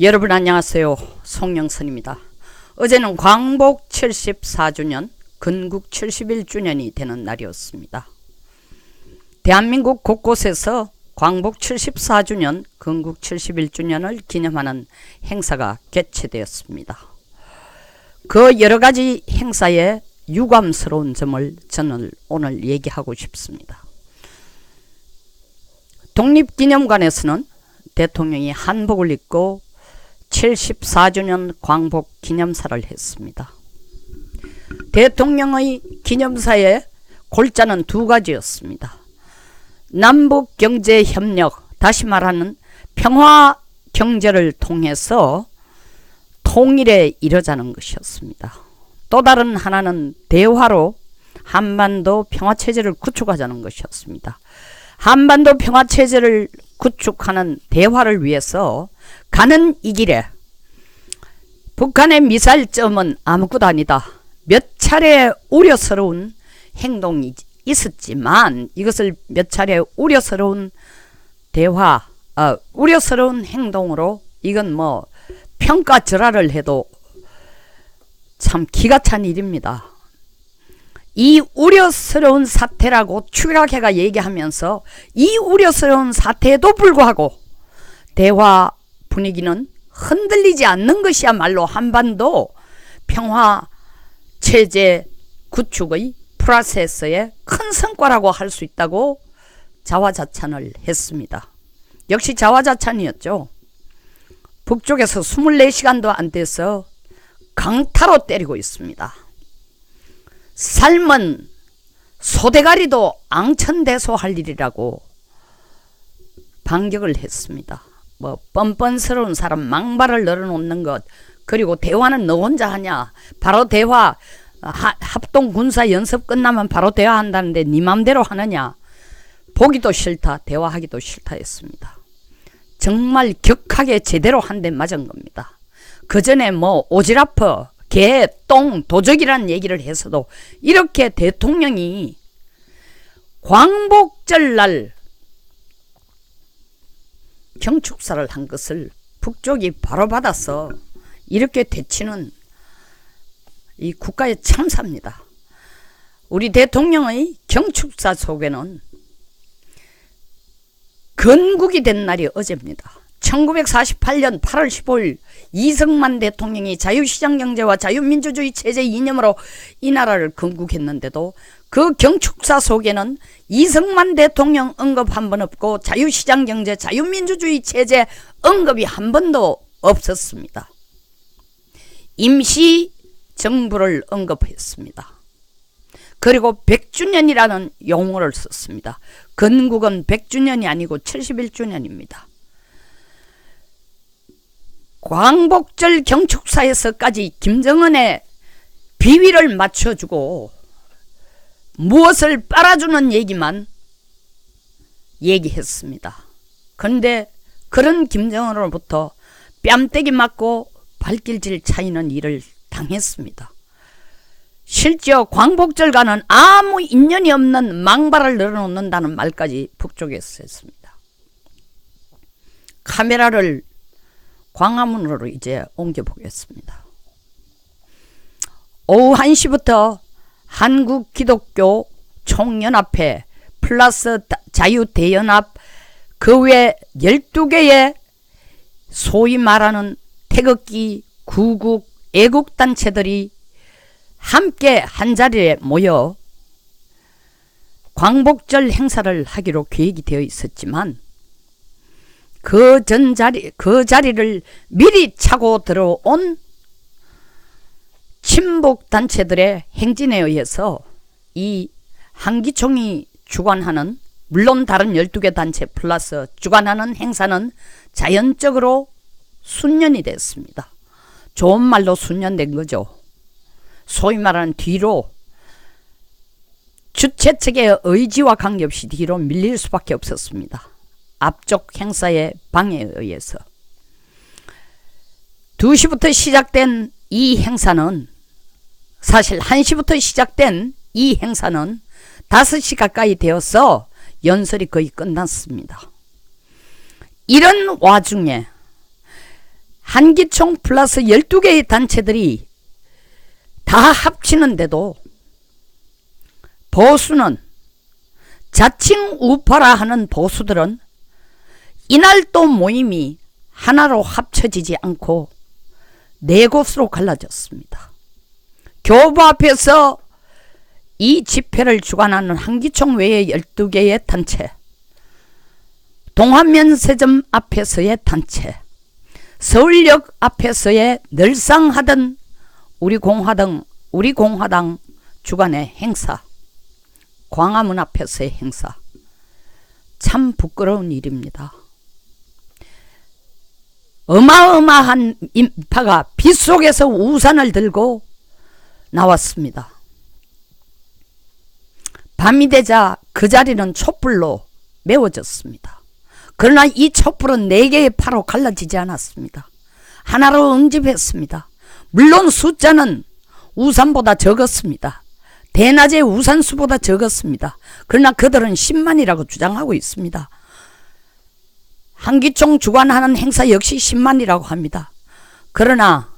여러분 안녕하세요. 송영선입니다. 어제는 광복 74주년, 건국 71주년이 되는 날이었습니다. 대한민국 곳곳에서 광복 74주년, 건국 71주년을 기념하는 행사가 개최되었습니다. 그 여러가지 행사의 유감스러운 점을 저는 오늘 얘기하고 싶습니다. 독립기념관에서는 대통령이 한복을 입고 74주년 광복 기념사를 했습니다. 대통령의 기념사의 골자는 두 가지였습니다. 남북 경제 협력, 다시 말하는 평화 경제를 통해서 통일에 이르자는 것이었습니다. 또 다른 하나는 대화로 한반도 평화체제를 구축하자는 것이었습니다. 한반도 평화체제를 구축하는 대화를 위해서 가는 이 길에 북한의 미사일점은 아무것도 아니다. 몇 차례 우려스러운 행동이 있었지만 이것을 몇 차례 우려스러운 우려스러운 행동으로 이건 뭐 평가절하를 해도 참 기가 찬 일입니다. 이 우려스러운 사태라고 추락해가 얘기하면서 이 우려스러운 사태에도 불구하고 대화 분위기는 흔들리지 않는 것이야말로 한반도 평화체제 구축의 프로세스의 큰 성과라고 할 수 있다고 자화자찬을 했습니다. 역시 자화자찬이었죠. 북쪽에서 24시간도 안 돼서 강타로 때리고 있습니다. 삶은 소대가리도 앙천대소할 일이라고 반격을 했습니다. 뭐 뻔뻔스러운 사람 망발을 늘어놓는 것, 그리고 대화는 너 혼자 하냐, 바로 대화 합동군사연습 끝나면 바로 대화한다는데 네 맘대로 하느냐, 보기도 싫다, 대화하기도 싫다 했습니다. 정말 격하게 제대로 한 대 맞은 겁니다. 그 전에 뭐 오지라퍼, 개, 똥, 도적이라는 얘기를 해서도 이렇게 대통령이 광복절날 경축사를 한 것을 북쪽이 바로 받아서 이렇게 되치는 이 국가의 참사입니다. 우리 대통령의 경축사 속에는 건국이 된 날이 어제입니다. 1948년 8월 15일 이승만 대통령이 자유시장 경제와 자유민주주의 체제 이념으로 이 나라를 건국했는데도 그 경축사 속에는 이승만 대통령 언급 한 번 없고 자유시장 경제, 자유민주주의 체제 언급이 한 번도 없었습니다. 임시 정부를 언급했습니다. 그리고 100주년이라는 용어를 썼습니다. 건국은 100주년이 아니고 71주년입니다. 광복절 경축사에서까지 김정은의 비위를 맞춰주고 무엇을 빨아주는 얘기만 얘기했습니다. 그런데 그런 김정은으로부터 뺨때기 맞고 발길질 차이는 일을 당했습니다. 실제 광복절과는 아무 인연이 없는 망발을 늘어놓는다는 말까지 북쪽에서 했습니다. 카메라를 광화문으로 이제 옮겨보겠습니다. 오후 1시부터 한국기독교 총연합회 플러스 자유대연합 그 외 12개의 소위 말하는 태극기, 구국, 애국단체들이 함께 한자리에 모여 광복절 행사를 하기로 계획이 되어 있었지만 그 자리를 미리 차고 들어온 친북단체들의 행진에 의해서 이 한기총이 주관하는, 물론 다른 12개 단체 플러스 주관하는 행사는 자연적으로 순년이 됐습니다. 좋은 말로 순년된 거죠. 소위 말하는 뒤로 주최 측의 의지와 관계없이 뒤로 밀릴 수밖에 없었습니다. 앞쪽 행사의 방해에 의해서. 2시부터 시작된 이 행사는, 사실 1시부터 시작된 이 행사는 5시 가까이 되어서 연설이 거의 끝났습니다. 이런 와중에 한기총 플러스 12개의 단체들이 다 합치는데도 보수는, 자칭 우파라 하는 보수들은 이날 또 모임이 하나로 합쳐지지 않고 네 곳으로 갈라졌습니다. 교부 앞에서 이 집회를 주관하는 한기총 외의 12개의 단체, 동화면세점 앞에서의 단체, 서울역 앞에서의 늘상 하던 우리공화당 주관의 행사, 광화문 앞에서의 행사, 참 부끄러운 일입니다. 어마어마한 인파가 빗속에서 우산을 들고 나왔습니다. 밤이 되자 그 자리는 촛불로 메워졌습니다. 그러나 이 촛불은 4개의 파로 갈라지지 않았습니다. 하나로 응집했습니다. 물론 숫자는 우산보다 적었습니다. 대낮에 우산수보다 적었습니다. 그러나 그들은 10만이라고 주장하고 있습니다. 한기총 주관하는 행사 역시 10만이라고 합니다. 그러나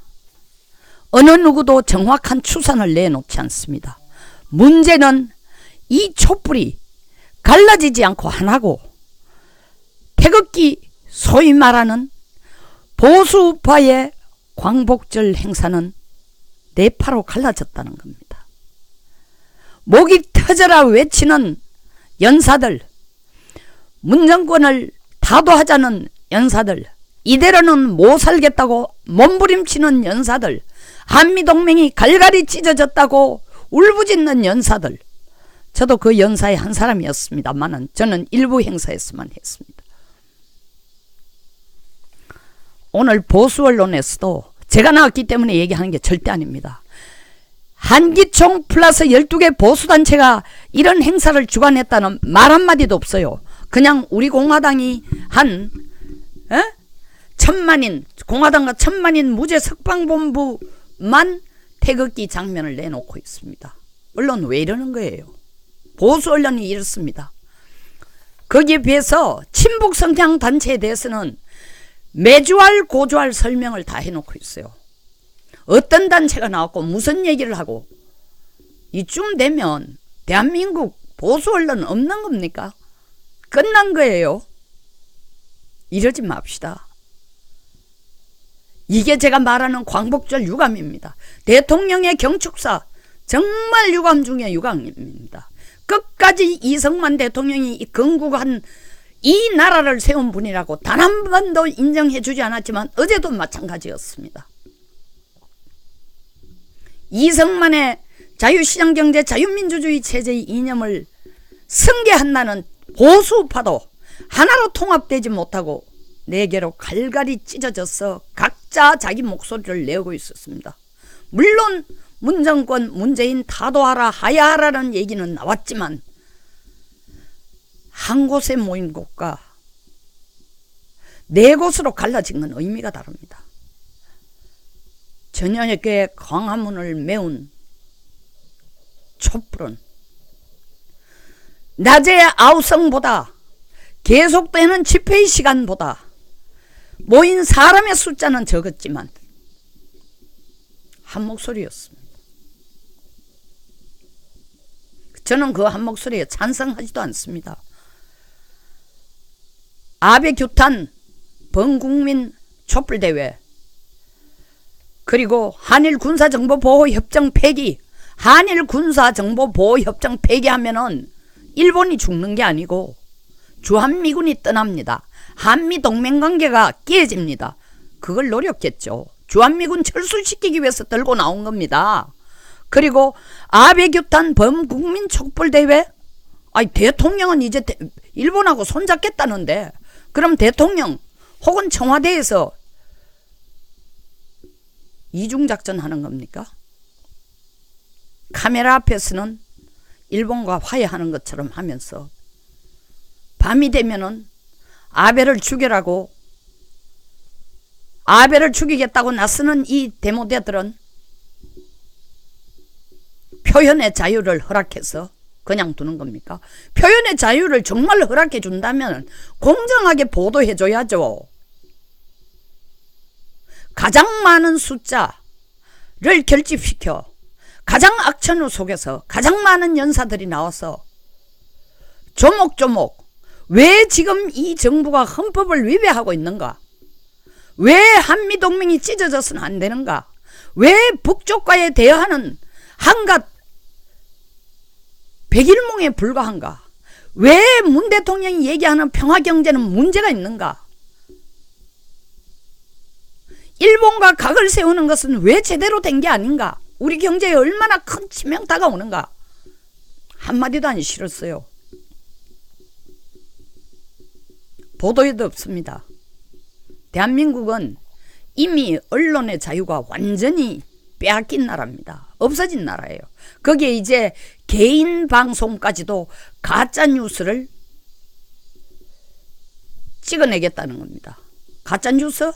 어느 누구도 정확한 추산을 내놓지 않습니다. 문제는 이 촛불이 갈라지지 않고 하나고, 태극기 소위 말하는 보수우파의 광복절 행사는 4파로 갈라졌다는 겁니다. 목이 터져라 외치는 연사들, 문정권을 타도하자는 연사들, 이대로는 못 살겠다고 몸부림치는 연사들, 한미동맹이 갈갈이 찢어졌다고 울부짖는 연사들, 저도 그 연사의 한 사람이었습니다만은 저는 일부 행사에서만 했습니다. 오늘 보수 언론에서도 제가 나왔기 때문에 얘기하는 게 절대 아닙니다. 한기총 플러스 12개 보수단체가 이런 행사를 주관했다는 말 한마디도 없어요. 그냥 우리 공화당이 한 1000만인, 공화당과 1000만인 무죄 석방본부만 태극기 장면을 내놓고 있습니다. 언론 왜 이러는 거예요? 보수 언론이 이렇습니다. 거기에 비해서 친북 성향 단체에 대해서는 매주할 고주할 설명을 다 해놓고 있어요. 어떤 단체가 나왔고 무슨 얘기를 하고, 이쯤 되면 대한민국 보수 언론 없는 겁니까? 끝난 거예요. 이러지 맙시다. 이게 제가 말하는 광복절 유감입니다. 대통령의 경축사 정말 유감 중에 유감입니다. 끝까지 이승만 대통령이 건국한 이 나라를 세운 분이라고 단 한 번도 인정해 주지 않았지만 어제도 마찬가지였습니다. 이승만의 자유시장경제 자유민주주의 체제의 이념을 승계한다는 보수파도 하나로 통합되지 못하고 4개로 갈갈이 찢어져서 각자 자기 목소리를 내고 있었습니다. 물론 문정권 문재인 타도하라 하야하라는 얘기는 나왔지만 한 곳에 모인 곳과 4곳으로 갈라진 건 의미가 다릅니다. 저녁에 광화문을 메운 촛불은 낮의 아우성보다 계속되는 집회의 시간보다 모인 사람의 숫자는 적었지만 한 목소리였습니다. 저는 그 한 목소리에 찬성하지도 않습니다. 아베 규탄 범국민 촛불대회, 그리고 한일 군사정보보호협정 폐기, 한일 군사정보보호협정 폐기하면은 일본이 죽는 게 아니고 주한미군이 떠납니다. 한미동맹관계가 깨집니다. 그걸 노렸겠죠. 주한미군 철수시키기 위해서 들고 나온 겁니다. 그리고 아베 규탄 범국민 촛불대회, 아니 대통령은 이제 일본하고 손잡겠다는데 그럼 대통령 혹은 청와대에서 이중작전 하는 겁니까? 카메라 앞에서는 일본과 화해하는 것처럼 하면서 밤이 되면은 아베를 죽이라고, 아베를 죽이겠다고 나서는 이 데모대들은 표현의 자유를 허락해서 그냥 두는 겁니까? 표현의 자유를 정말 허락해 준다면 공정하게 보도해 줘야죠. 가장 많은 숫자를 결집시켜 가장 악천후 속에서 가장 많은 연사들이 나와서 조목조목 왜 지금 이 정부가 헌법을 위배하고 있는가? 왜 한미동맹이 찢어져서는 안 되는가? 왜 북쪽과의 대화는 한갓 백일몽에 불과한가? 왜 문 대통령이 얘기하는 평화경제는 문제가 있는가? 일본과 각을 세우는 것은 왜 제대로 된 게 아닌가? 우리 경제에 얼마나 큰 치명타가 오는가? 한마디도 안 실었어요. 보도에도 없습니다. 대한민국은 이미 언론의 자유가 완전히 빼앗긴 나라입니다. 없어진 나라예요. 거기에 이제 개인 방송까지도 가짜 뉴스를 찍어내겠다는 겁니다. 가짜 뉴스?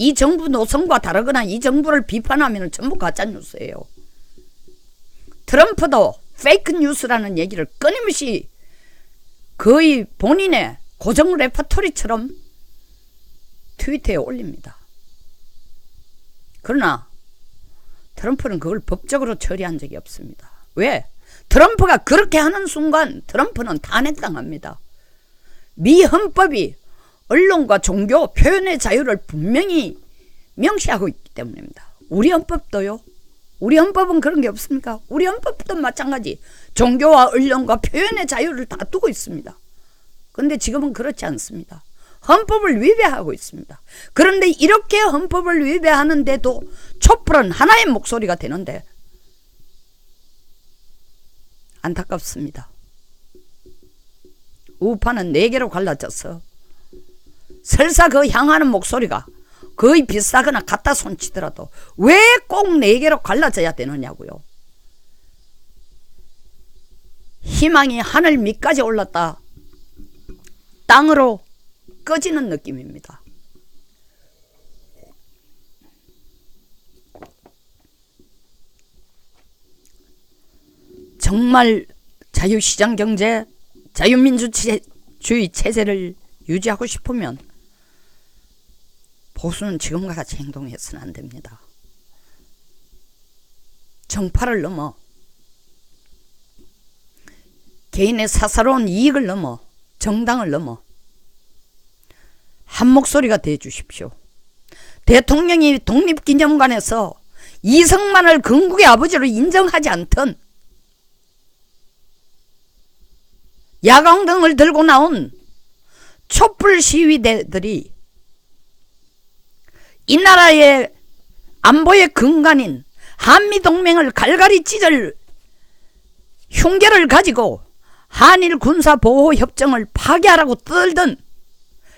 이 정부 노선과 다르거나 이 정부를 비판하면 전부 가짜 뉴스예요. 트럼프도 페이크 뉴스라는 얘기를 끊임없이 거의 본인의 고정 레퍼토리처럼 트위터에 올립니다. 그러나 트럼프는 그걸 법적으로 처리한 적이 없습니다. 왜? 트럼프가 그렇게 하는 순간 트럼프는 탄핵당합니다. 미 헌법이 언론과 종교 표현의 자유를 분명히 명시하고 있기 때문입니다. 우리 헌법도요. 우리 헌법은 그런 게 없습니까? 우리 헌법도 마찬가지 종교와 언론과 표현의 자유를 다 두고 있습니다. 그런데 지금은 그렇지 않습니다. 헌법을 위배하고 있습니다. 그런데 이렇게 헌법을 위배하는데도 촛불은 하나의 목소리가 되는데 안타깝습니다. 우파는 4개로 갈라져서 설사 그 향하는 목소리가 거의 비슷하거나 같다 손치더라도 왜 꼭 4개로 갈라져야 되느냐고요. 희망이 하늘 밑까지 올랐다 땅으로 꺼지는 느낌입니다. 정말 자유시장 경제, 자유민주주의 체제를 유지하고 싶으면 보수는 지금과 같이 행동해서는 안 됩니다. 정파를 넘어 개인의 사사로운 이익을 넘어 정당을 넘어 한 목소리가 돼 주십시오. 대통령이 독립기념관에서 이승만을 건국의 아버지로 인정하지 않던 야광등을 들고 나온 촛불 시위대들이 이 나라의 안보의 근간인 한미동맹을 갈갈이 찢을 흉계를 가지고 한일 군사보호협정을 파기하라고 떨던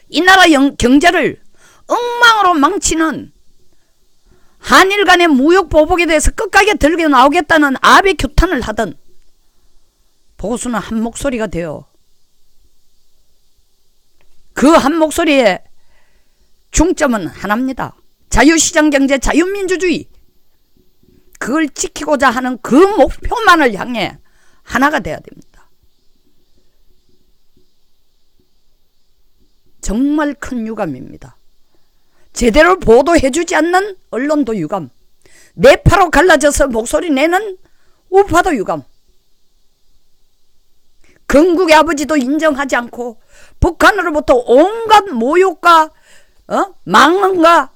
이 나라 경제를 엉망으로 망치는 한일 간의 무역보복에 대해서 끝까지 들고 나오겠다는 아베 규탄을 하던 보수는 한 목소리가 되어 그 한 목소리의 중점은 하나입니다. 자유시장경제, 자유민주주의. 그걸 지키고자 하는 그 목표만을 향해 하나가 돼야 됩니다. 정말 큰 유감입니다. 제대로 보도해주지 않는 언론도 유감, 내파로 갈라져서 목소리 내는 우파도 유감, 건국의 아버지도 인정하지 않고 북한으로부터 온갖 모욕과 망언과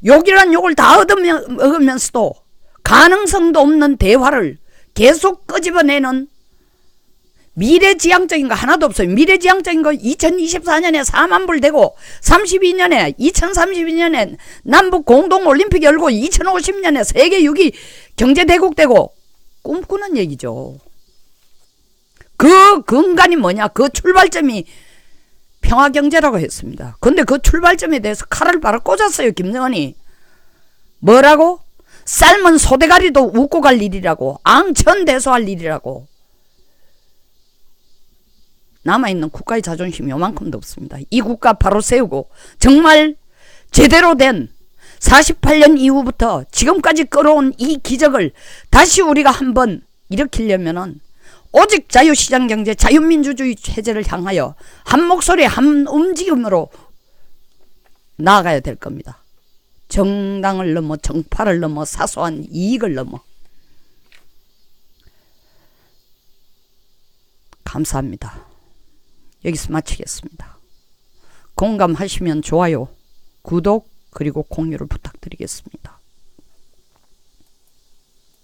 욕이란 욕을 다 얻으면서도 가능성도 없는 대화를 계속 끄집어내는 미래지향적인 거 하나도 없어요. 미래지향적인 거 2024년에 4만 불 되고 2032년에 남북 공동올림픽 열고 2050년에 세계 6위 경제대국 되고 꿈꾸는 얘기죠. 그 근간이 뭐냐? 그 출발점이 평화경제라고 했습니다. 근데 그 출발점에 대해서 칼을 바로 꽂았어요. 김정은이. 뭐라고? 삶은 소대가리도 웃고 갈 일이라고. 앙천대소할 일이라고. 남아있는 국가의 자존심이 요만큼도 없습니다. 이 국가 바로 세우고 정말 제대로 된 48년 이후부터 지금까지 끌어온 이 기적을 다시 우리가 한번 일으키려면은 오직 자유시장경제, 자유민주주의 체제를 향하여 한 목소리, 한 움직임으로 나아가야 될 겁니다. 정당을 넘어 정파를 넘어 사소한 이익을 넘어. 감사합니다. 여기서 마치겠습니다. 공감하시면 좋아요, 구독 그리고 공유를 부탁드리겠습니다.